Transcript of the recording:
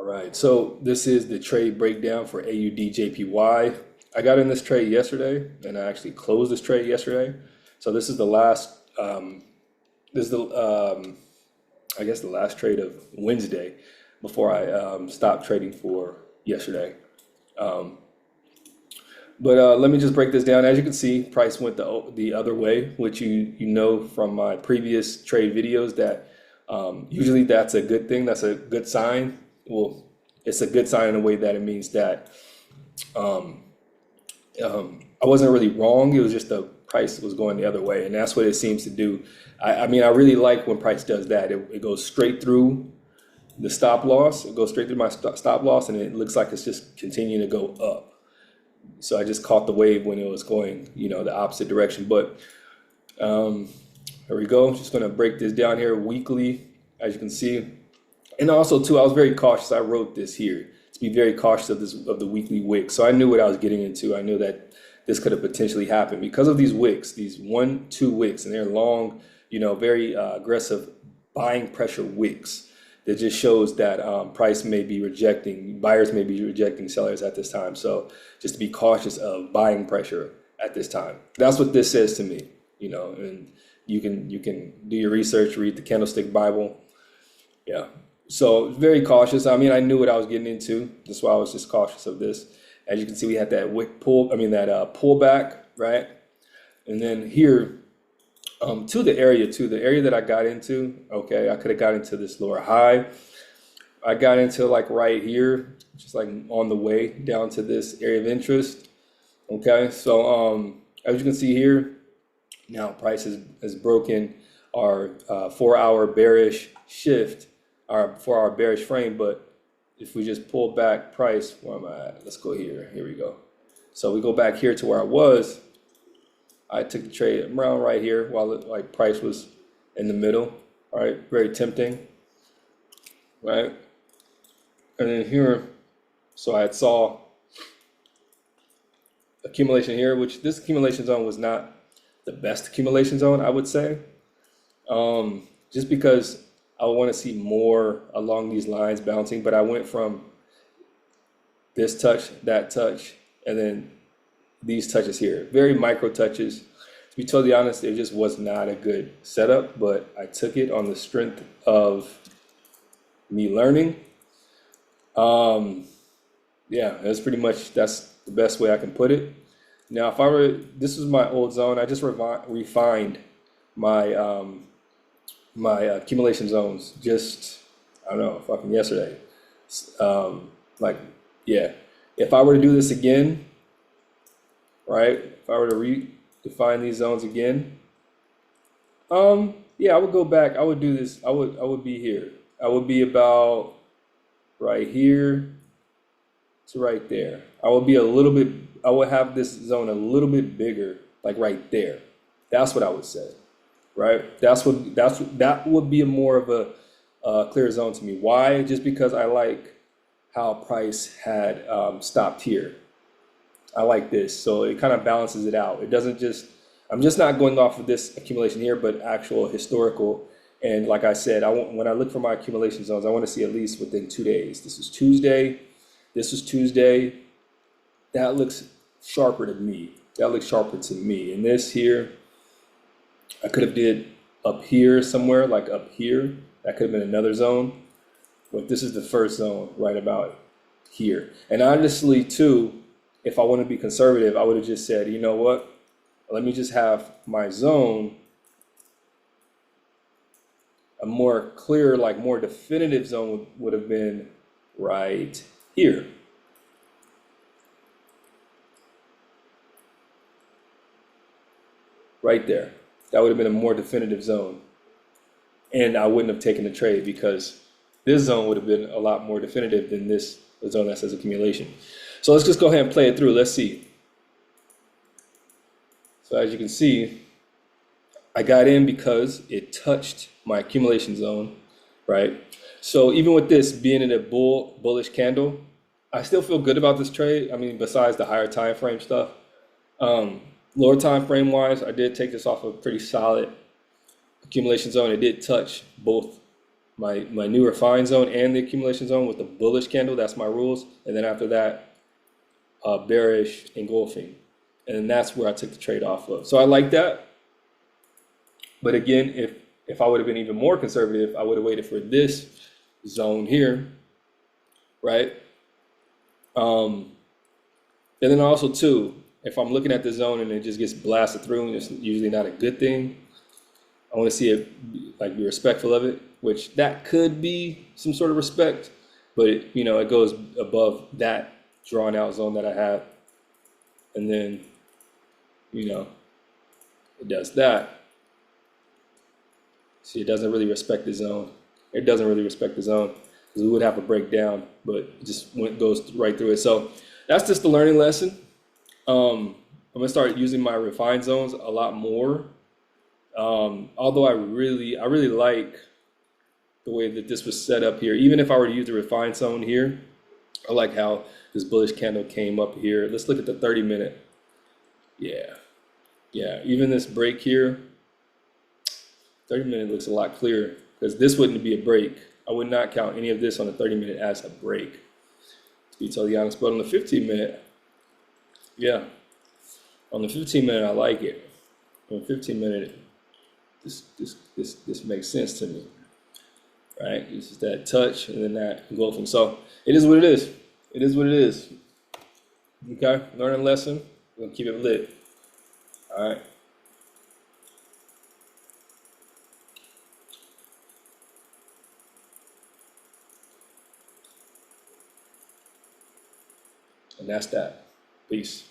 Right, so this is the trade breakdown for AUDJPY. I got in this trade yesterday, and I actually closed this trade yesterday. So this is the last, this is the, I guess the last trade of Wednesday before I stopped trading for yesterday. But let me just break this down. As you can see, price went the other way, which you know from my previous trade videos that usually that's a good thing. That's a good sign. Well, it's a good sign in a way that it means that I wasn't really wrong. It was just the price was going the other way, and that's what it seems to do. I mean, I really like when price does that. It goes straight through the stop loss. It goes straight through my stop loss, and it looks like it's just continuing to go up. So I just caught the wave when it was going, the opposite direction. But here we go. Just going to break this down here weekly, as you can see. And also, too, I was very cautious. I wrote this here to be very cautious of the weekly wick. So I knew what I was getting into. I knew that this could have potentially happened because of these wicks, these 1-2 wicks, and they're long, very aggressive buying pressure wicks. That just shows that buyers may be rejecting sellers at this time. So just to be cautious of buying pressure at this time. That's what this says to me, and you can do your research, read the Candlestick Bible. Yeah. So very cautious. I mean, I knew what I was getting into. That's why I was just cautious of this. As you can see, we had that wick pullback, right? And then here, to the area that I got into, okay, I could have got into this lower high. I got into like right here, just like on the way down to this area of interest. Okay, so as you can see here, now price has broken our 4-hour bearish shift, our 4-hour bearish frame. But if we just pull back price, where am I at? Let's go here. Here we go. So we go back here to where I was. I took the trade around right here while price was in the middle. All right, very tempting, right? And then here, so I saw accumulation here, which this accumulation zone was not the best accumulation zone, I would say, just because I want to see more along these lines bouncing. But I went from this touch, that touch, and then these touches here, very micro touches. To be totally honest, it just was not a good setup, but I took it on the strength of me learning. Yeah, that's the best way I can put it. Now, this was my old zone. I just refined my my accumulation zones just, I don't know, fucking yesterday. Yeah, if I were to do this again, right? If I were to redefine these zones again, yeah, I would go back. I would do this. I would be here. I would be about right here to right there. I would have this zone a little bit bigger, like right there. That's what I would say, right? That would be more of a clear zone to me. Why? Just because I like how price had stopped here. I like this, so it kind of balances it out. It doesn't I'm just not going off of this accumulation here, but actual historical. And like I said, when I look for my accumulation zones, I want to see at least within 2 days. This is Tuesday. This is Tuesday. That looks sharper to me. And this here, I could have did up here somewhere, like up here. That could have been another zone. But this is the first zone right about here. And honestly, too, if I want to be conservative, I would have just said, you know what? Let me just have my zone a more clear, like more definitive zone would have been right here. Right there. That would have been a more definitive zone. And I wouldn't have taken the trade because this zone would have been a lot more definitive than this zone that says accumulation. So let's just go ahead and play it through. Let's see. So as you can see, I got in because it touched my accumulation zone, right? So even with this being in a bullish candle, I still feel good about this trade. I mean, besides the higher time frame stuff, lower time frame wise, I did take this off a pretty solid accumulation zone. It did touch both my new refined zone and the accumulation zone with the bullish candle. That's my rules. And then after that, bearish engulfing. And that's where I took the trade off of. So I like that. But again, if I would have been even more conservative, I would have waited for this zone here, right? And then also too, if I'm looking at the zone and it just gets blasted through, and it's usually not a good thing, I want to see it, like, be respectful of it, which that could be some sort of respect, but it goes above that drawn out zone that I have, and then it does that. See, it doesn't really respect the zone. It doesn't really respect the zone because we would have a breakdown, but it just goes right through it. So that's just the learning lesson. I'm gonna start using my refined zones a lot more. Although I really like the way that this was set up here. Even if I were to use the refined zone here, I like how this bullish candle came up here. Let's look at the 30-minute. Yeah. Even this break here, 30-minute looks a lot clearer because this wouldn't be a break. I would not count any of this on the 30-minute as a break, to be totally honest. But on the 15-minute, yeah, on the 15-minute, I like it. On the 15-minute, this makes sense to me, right? It's just that touch and then that engulfing. So it is what it is. It is what it is. Okay, learning lesson. We're gonna keep it lit. All right. And that's that. Peace.